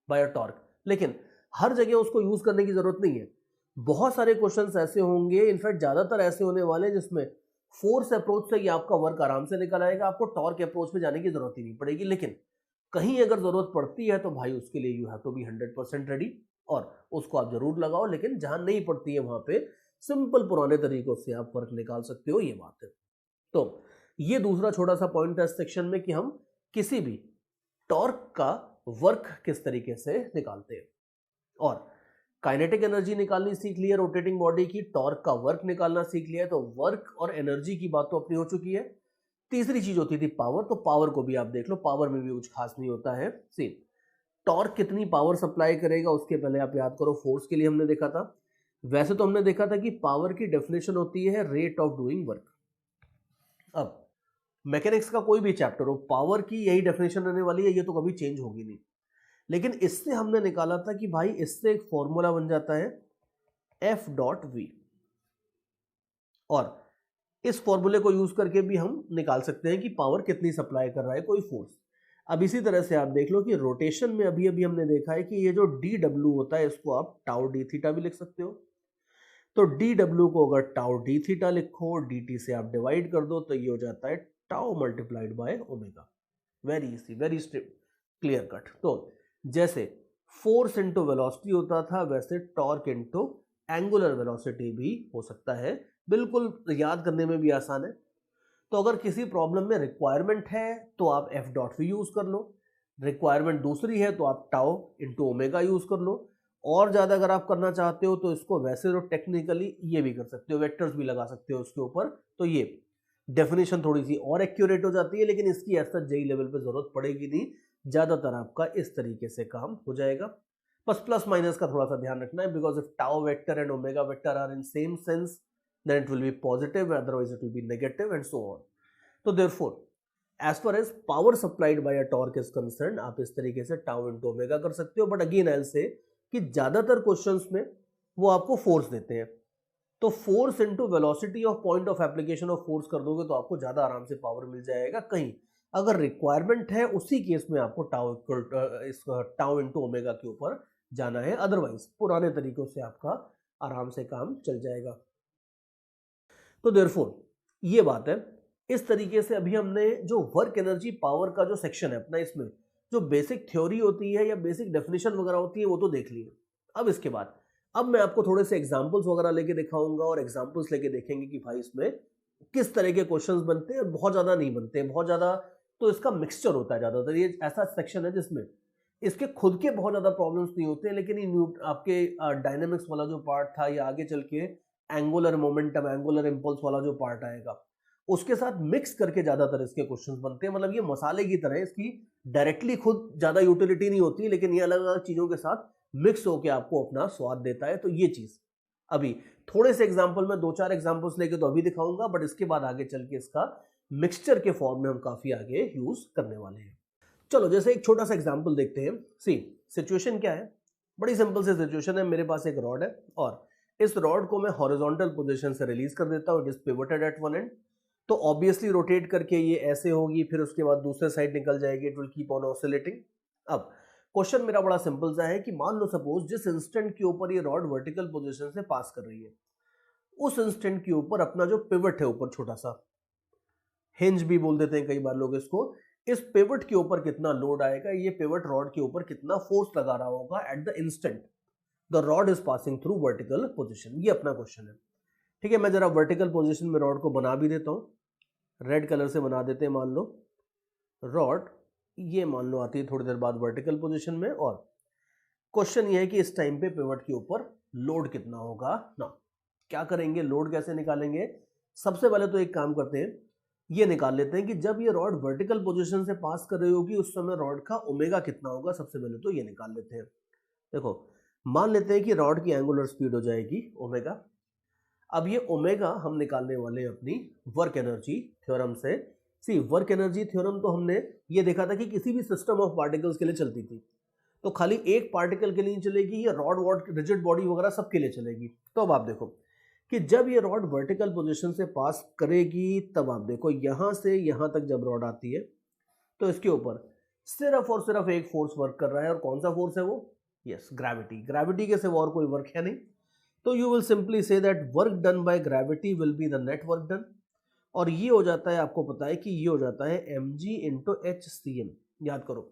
by a torque, लेकिन हर जगह उसको यूज करने की जरूरत नहीं है। बहुत सारे क्वेश्चंस ऐसे होंगे, इनफैक्ट ज्यादातर ऐसे होने वाले जिसमें फोर्स अप्रोच से ये आपका वर्क आराम से निकल आएगा, आपको टॉर्क अप्रोच पे जाने की जरूरत ही नहीं पड़ेगी। लेकिन कहीं अगर जरूरत पड़ती है तो भाई उसके लिए you have to be 100% ready, और उसको आप जरूर लगाओ। लेकिन जहां नहीं पड़ती है वहां पे सिंपल पुराने तरीकों से आप वर्क निकाल सकते हो, ये बात है। तो ये दूसरा छोटा सा पॉइंट है इस सेक्शन में कि हम किसी भी टॉर्क का वर्क किस तरीके से निकालते हैं। और काइनेटिक एनर्जी निकालनी सीख ली है रोटेटिंग बॉडी की, टॉर्क का वर्क निकालना सीख लिया है, तो वर्क और एनर्जी की बात तो अपनी हो चुकी है। तीसरी चीज होती थी पावर, तो पावर को भी आप देख लो, पावर में भी कुछ खास नहीं होता है। सी टॉर्क कितनी पावर सप्लाई करेगा, उसके पहले आप याद करो फोर्स के लिए हमने देखा था। वैसे तो हमने देखा था कि पावर की डेफिनेशन होती है रेट ऑफ डूइंग वर्क। अब मैकेनिक्स का कोई भी चैप्टर हो, पावर की यही डेफिनेशन रहने वाली है, ये तो कभी चेंज होगी नहीं। लेकिन इससे हमने निकाला था कि भाई इससे एक फॉर्मूला बन जाता है F.V, और इस फॉर्मूले को यूज करके भी हम निकाल सकते हैं कि पावर कितनी सप्लाई कर रहा है कोई फोर्स। अब इसी तरह से आप देख लो कि रोटेशन में अभी अभी हमने देखा है कि ये जो dW होता है इसको आप टाउ डी थीटा भी लिख सकते हो। तो dW को अगर टाउ डी थीटा लिखो, dt से आप डिवाइड कर दो, तो ये हो जाता है tau multiplied by omega. Very easy, very clear cut. तो जैसे फोर्स इंटू वेलोसिटी होता था, वैसे टॉर्क इंटू एंगुलर वेलोसिटी भी हो सकता है, बिल्कुल याद करने में भी आसान है। तो अगर किसी प्रॉब्लम में रिक्वायरमेंट है तो आप F.V यूज कर लो, रिक्वायरमेंट दूसरी है तो आप टाउ इंटू ओमेगा यूज कर लो, और ज्यादा अगर आप करना चाहते हो तो इसको वैसे तो टेक्निकली ये भी कर सकते हो, वेक्टर्स भी लगा सकते हो उसके ऊपर, तो ये डेफिनेशन थोड़ी सी और एक्यूरेट हो जाती है। लेकिन इसकी ऐसा जेई लेवल पे जरूरत पड़ेगी नहीं, ज्यादातर आपका इस तरीके से काम हो जाएगा। बस प्लस माइनस का थोड़ा सा ध्यान रखना है, because if tau vector and omega vector are in same sense then it will be positive, otherwise it will be negative and so on. So therefore as far as power supplied by a torque is concerned, आप इस तरीके से टाउ इंटू ओमेगा कर सकते हो। But again I will say कि ज्यादातर क्वेश्चंस में वो आपको फोर्स देते हैं, तो force into velocity of point of application of force कर दोगे तो आपको ज्यादा आराम से पावर मिल जाएगा। कहीं अगर रिक्वायरमेंट है उसी केस में आपको टाउ इंटू ओमेगा के ऊपर जाना है, अदरवाइज पुराने तरीकों से आपका आराम से काम चल जाएगा। तो देयरफॉर ये बात है। इस तरीके से अभी हमने जो वर्क एनर्जी पावर का जो सेक्शन है अपना, इसमें जो बेसिक थ्योरी होती है या बेसिक डेफिनेशन वगैरह होती है वो तो देख लिए। अब इसके बाद अब मैं आपको थोड़े से एग्जांपल्स वगैरह लेके दिखाऊंगा, और एग्जांपल्स लेके देखेंगे कि भाई इसमें किस तरह के क्वेश्चंस बनते हैं। बहुत ज्यादा नहीं बनते हैं, बहुत ज्यादा तो इसका मिक्सचर होता है ज्यादातर। ये ऐसा सेक्शन है जिसमें इसके खुद के बहुत ज्यादा प्रॉब्लम्स नहीं होते हैं, लेकिन ये आपके डायनेमिक्स वाला जो पार्ट था या आगे चल के एंगुलर मोमेंटम, एंगुलर इंपल्स वाला जो पार्ट आएगा, उसके साथ मिक्स करके ज्यादातर इसके क्वेश्चंस बनते हैं। मतलब ये मसाले की तरह, इसकी डायरेक्टली खुद ज्यादा यूटिलिटी नहीं होती, लेकिन ये अलग अलग चीजों के साथ मिक्स होकर आपको अपना स्वाद देता है। तो ये चीज अभी थोड़े से एग्जांपल में 2-4 एग्जांपल्स लेके तो अभी दिखाऊंगा, बट इसके बाद आगे चल के इसका मिक्सचर के फॉर्म में हम काफी आगे यूज करने वाले हैं। चलो जैसे एक छोटा सा एग्जांपल देखते हैं। सी सिचुएशन क्या है, बड़ी सिंपल सी सिचुएशन है। मेरे पास एक रॉड है और इस रॉड को मैं हॉरिजॉन्टल पोजीशन से रिलीज कर देता हूं, it is pivoted at one end. तो ऑब्वियसली रोटेट करके ये ऐसे होगी, फिर उसके बाद दूसरे साइड निकल जाएगी, it will keep on oscillating. अब क्वेश्चन मेरा बड़ा सिंपल सा है कि मान लो सपोज जिस इंस्टेंट के ऊपर ये रॉड वर्टिकल पोजीशन से पास कर रही है, उस इंस्टेंट के ऊपर अपना जो पिवट है ऊपर छोटा सा हिंज भी बोल देते हैं कई बार लोग इसको, इस पिवट के ऊपर कितना लोड आएगा, ये पिवट रॉड के ऊपर कितना फोर्स लगा रहा होगा at the instant the rod is passing through vertical position. ये अपना क्वेश्चन है। ठीक है, मैं जरा वर्टिकल पोजीशन में रॉड को बना भी देता हूं, रेड कलर से बना देते हैं। मान लो रॉड ये मान लो आती है थोड़ी देर बाद वर्टिकल पोजीशन में, और क्वेश्चन ये है कि इस टाइम पे पिवट के ऊपर लोड कितना होगा ना। क्या करेंगे, लोड कैसे निकालेंगे? सबसे पहले तो एक काम करते हैं, ये निकाल लेते हैं कि जब ये रॉड वर्टिकल पोजीशन से पास कर रही होगी उस समय रॉड का ओमेगा कितना होगा। सबसे पहले तो ये निकाल लेते हैं। देखो, मान लेते हैं कि रॉड की एंगुलर स्पीड हो जाएगी ओमेगा। अब ये ओमेगा हम निकालने वाले हैं अपनी वर्क एनर्जी थ्योरम से। सी, वर्क एनर्जी थ्योरम तो हमने ये देखा था कि किसी भी सिस्टम ऑफ पार्टिकल्स के लिए चलती थी, तो खाली एक पार्टिकल के लिए नहीं चलेगी, ये रॉड वॉड रिजिड बॉडी वगैरह सबके लिए चलेगी। तो अब आप देखो कि जब ये रॉड वर्टिकल पोजीशन से पास करेगी, तब आप देखो यहां से यहां तक जब रॉड आती है तो इसके ऊपर सिर्फ और सिर्फ एक फोर्स वर्क कर रहा है। और कौन सा फोर्स है वो? Yes, gravity. ग्रेविटी के सिवा और कोई वर्क है नहीं। तो you will simply say that work done by gravity will be the net work done. और ये हो जाता है, आपको पता है कि ये हो जाता है mg इंटू HCM। याद करो,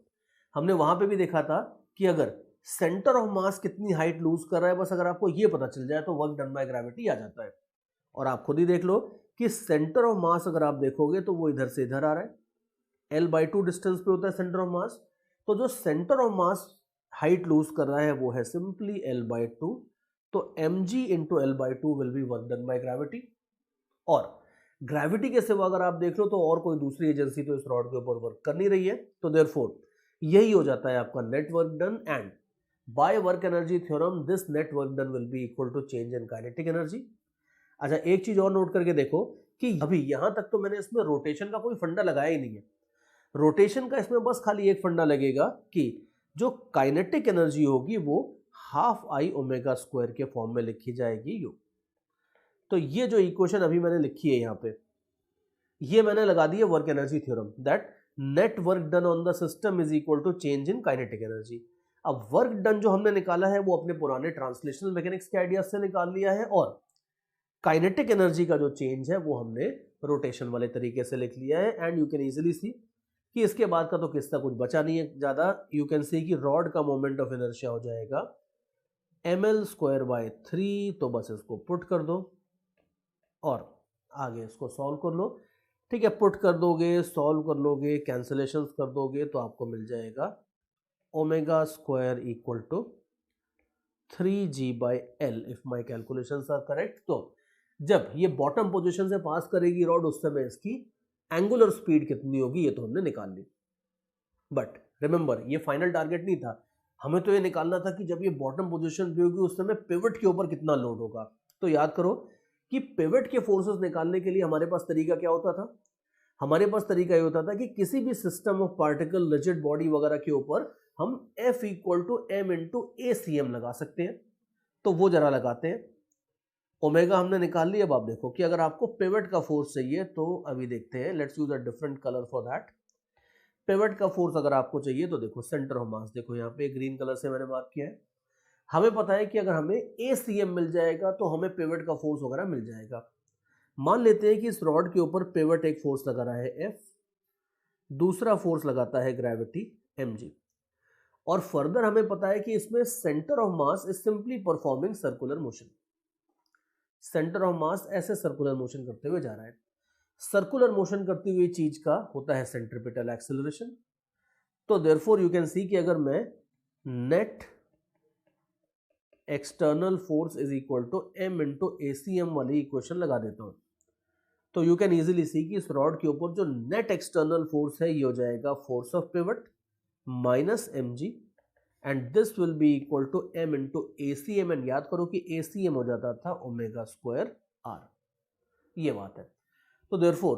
हमने वहां पे भी देखा था कि अगर सेंटर ऑफ मास कितनी हाइट लूज कर रहा है, बस अगर आपको ये पता चल जाए तो वर्क डन बाय ग्रेविटी आ जाता है। और आप खुद ही देख लो कि सेंटर ऑफ मास अगर आप देखोगे तो वो इधर से इधर आ रहा है, L/2 डिस्टेंस पे होता है सेंटर ऑफ मास। तो जो centre of mass height lose कर रहा है वो है सिंपली L/2। तो mg into L/2 will be work done by gravity. और ग्रेविटी के सिवा अगर आप देख लो तो और कोई दूसरी एजेंसी तो इस रॉड के ऊपर वर्क कर नहीं रही है। तो देयरफॉर यही हो जाता है आपका net work done. And by work energy theorem this net work done will be equal to change in kinetic energy. अच्छा, एक चीज और नोट करके देखो कि अभी यहां तक तो मैंने इसमें रोटेशन का कोई फंडा लगाया ही नहीं है। रोटेशन का इसमें बस खाली एक फंडा लगेगा कि जो काइनेटिक एनर्जी होगी वो हाफ आई ओमेगा स्क्वायर के फॉर्म में लिखी जाएगी यू। तो ये जो इक्वेशन अभी मैंने लिखी है यहाँ पे, ये मैंने लगा दी है work energy theorem, that net work done on the system is equal to change in kinetic energy. अब वर्क डन जो हमने निकाला है वो अपने पुराने ट्रांसलेशनल मैकेनिक्स के आइडियाज से निकाल लिया है, और काइनेटिक एनर्जी का जो चेंज है वो हमने रोटेशन वाले तरीके से लिख लिया है। एंड यू कैन इजीली सी कि इसके बाद का तो किस्सा कुछ बचा नहीं है ज्यादा। यू कैन सी कि रॉड का मोमेंट ऑफ इनर्शिया हो जाएगा ml²/3। तो बस इसको पुट कर दो और आगे इसको सॉल्व कर लो। ठीक है, पुट कर दोगे, सॉल्व कर लोगे, कैंसिलेशंस कर दोगे तो आपको मिल जाएगा omega square equal to 3g/L if my calculations are correct. तो जब ये बॉटम पोजीशन से पास करेगी रॉड उस समय इसकी एंगुलर स्पीड कितनी होगी ये तो हमने निकाल ली। बट रिमेंबर, ये फाइनल टारगेट नहीं था, हमें तो ये निकालना था कि जब ये बॉटम पोजीशन पे होगी उस समय पिवट के ऊपर कितना लोड होगा। तो याद करो कि पिवट के फोर्सेस निकालने के लिए हमारे पास तरीका क्या होता था? हमारे पास तरीका ये होता था कि किसी भी system of particle, rigid body वगैरह के ऊपर हम F equal to m into ACM लगा सकते हैं। तो वो जरा लगाते हैं। ओमेगा हमने निकाल लिया। अब आप देखो कि अगर आपको पिवट का फोर्स चाहिए तो अभी देखते हैं, let's use a different colour for that. Pivot का फोर्स अगर आपको चाहिए तो देखो सेंटर ऑफ मास, देखो यहाँ पे ग्रीन कलर से मैंने मार्क किया है। हमें पता है कि अगर हमें ACM मिल जाएगा तो हमें पिवट का फोर्स वगैरह मिल जाएगा। मान लेते हैं कि इस रॉड के ऊपर पिवट एक फोर्स लगा रहा है F, दूसरा फोर्स लगाता है ग्रेविटी mg, और फर्दर हमें पता है कि इसमें centre of mass is simply performing circular motion. Centre of मास ऐसे सर्कुलर मोशन करते हुए जा रहा है। सर्कुलर मोशन करती हुई चीज का होता है सेंट्रीपिटल एक्सेलरेशन। तो देयरफॉर यू कैन सी कि अगर मैं net external force is equal to m into ACM वाली इक्वेशन लगा देता हूं तो यू कैन इजीली सी कि इस रॉड के ऊपर जो नेट एक्सटर्नल फोर्स है ये हो जाएगा force of pivot minus mg, and this will be equal to m into ACM। And याद करो कि ACM हो जाता था ओमेगा स्क्वायर r। ये बात है। तो देयरफॉर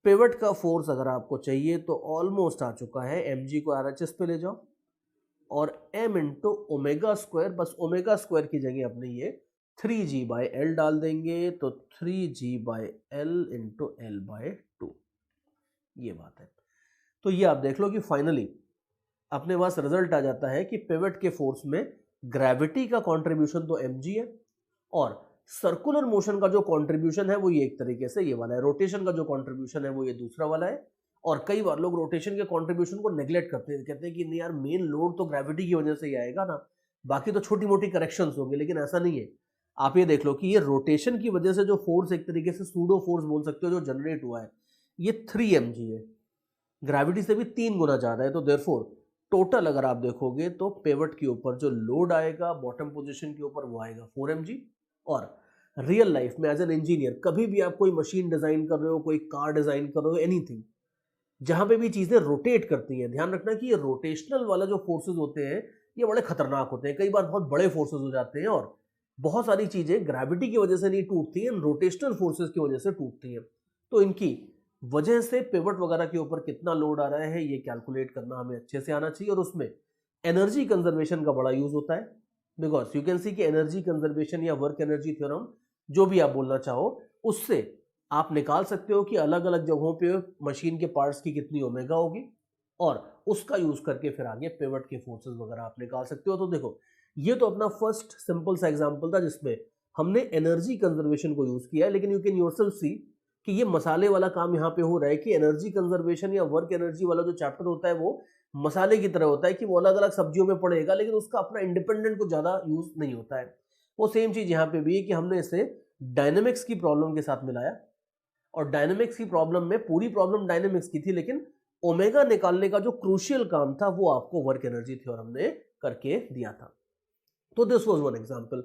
पिवट का फोर्स अगर आपको चाहिए तो ऑलमोस्ट आ चुका है। mg को RHS पे ले जाओ और m इंटू ओमेगा स्क्वायर, बस ओमेगा स्क्वायर की जगह अपने ये 3g/L डाल देंगे। तो 3g/L इंटू L/2, ये बात है। तो ये आप देख लो कि फाइनली अपने पास रिजल्ट आ जाता है कि पिवट के फोर्स में ग्रेविटी का कंट्रीब्यूशन तो mg है, और सर्कुलर मोशन का जो कंट्रीब्यूशन है वो ये एक तरीके से ये वाला है, रोटेशन का जो कंट्रीब्यूशन है वो ये दूसरा वाला है। और कई बार लोग रोटेशन के कंट्रीब्यूशन को नेग्लेक्ट करते हैं, कहते हैं कि नहीं यार, मेन लोड तो ग्रेविटी की वजह से ही आएगा ना, बाकी तो छोटी मोटी करेक्शंस होंगे। लेकिन ऐसा नहीं है। आप ये देख लो कि ये रोटेशन की वजह से जो फोर्स, एक तरीके से सूडो फोर्स बोल सकते हो, जो जनरेट हुआ है ये 3 mg है, ग्रेविटी से भी 3 गुना ज्यादा है। तो देयरफॉर टोटल अगर आप देखोगे तो पिवट के ऊपर जो लोड आएगा बॉटम पोजीशन के ऊपर वो आएगा 4 mg, और रियल लाइफ में एज एन इंजीनियर कभी भी आप कोई मशीन डिजाइन कर रहे हो, कोई कार डिजाइन कर रहे हो, एनीथिंग, जहां पे भी चीजें रोटेट करती हैं, ध्यान रखना कि ये रोटेशनल वाला जो फोर्सेस होते हैं ये बड़े खतरनाक होते हैं, कई बार बहुत बड़े फोर्सेस हो जाते हैं और बहुत सारी चीजें ग्रेविटी की वजह से नहीं टूटती हैं, रोटेशनल फोर्सेस की वजह से टूटती हैं। तो इनकी वजह से पिवट वगैरह के ऊपर कितना लोड आ रहा है ये कैलकुलेट करना हमें अच्छे से आना चाहिए, और उसमें एनर्जी कंजर्वेशन का बड़ा यूज होता है, बिकॉज यू कैन सी कि एनर्जी कंजर्वेशन या वर्क एनर्जी थ्योरम जो भी आप बोलना चाहो, उससे आप निकाल सकते हो कि अलग अलग जगहों पे मशीन के पार्ट्स की कितनी ओमेगा होगी, और उसका यूज करके फिर आगे पिवट के फोर्सेस वगैरह आप निकाल सकते हो। तो देखो, ये तो अपना फर्स्ट सिंपल सा एग्जांपल था जिसमें हमने एनर्जी कंजर्वेशन को यूज किया है, लेकिन यू कैन योरसेल्फ सी कि ये मसाले वाला काम यहाँ पे हो रहा है कि एनर्जी कंजर्वेशन या वर्क एनर्जी वाला जो चैप्टर होता है वो मसाले की तरह होता है कि वो अलग अलग सब्जियों में पड़ेगा, लेकिन उसका अपना इंडिपेंडेंट को ज्यादा यूज नहीं होता है। वो सेम चीज यहाँ पे भी है कि हमने इसे डायनेमिक्स की प्रॉब्लम के साथ मिलाया, और डायनेमिक्स की प्रॉब्लम में पूरी प्रॉब्लम डायनेमिक्स की थी, लेकिन ओमेगा निकालने का जो क्रूशियल काम था वो आपको वर्क एनर्जी थ्योरम ने करके दिया था। तो दिस वाज वन एग्जांपल।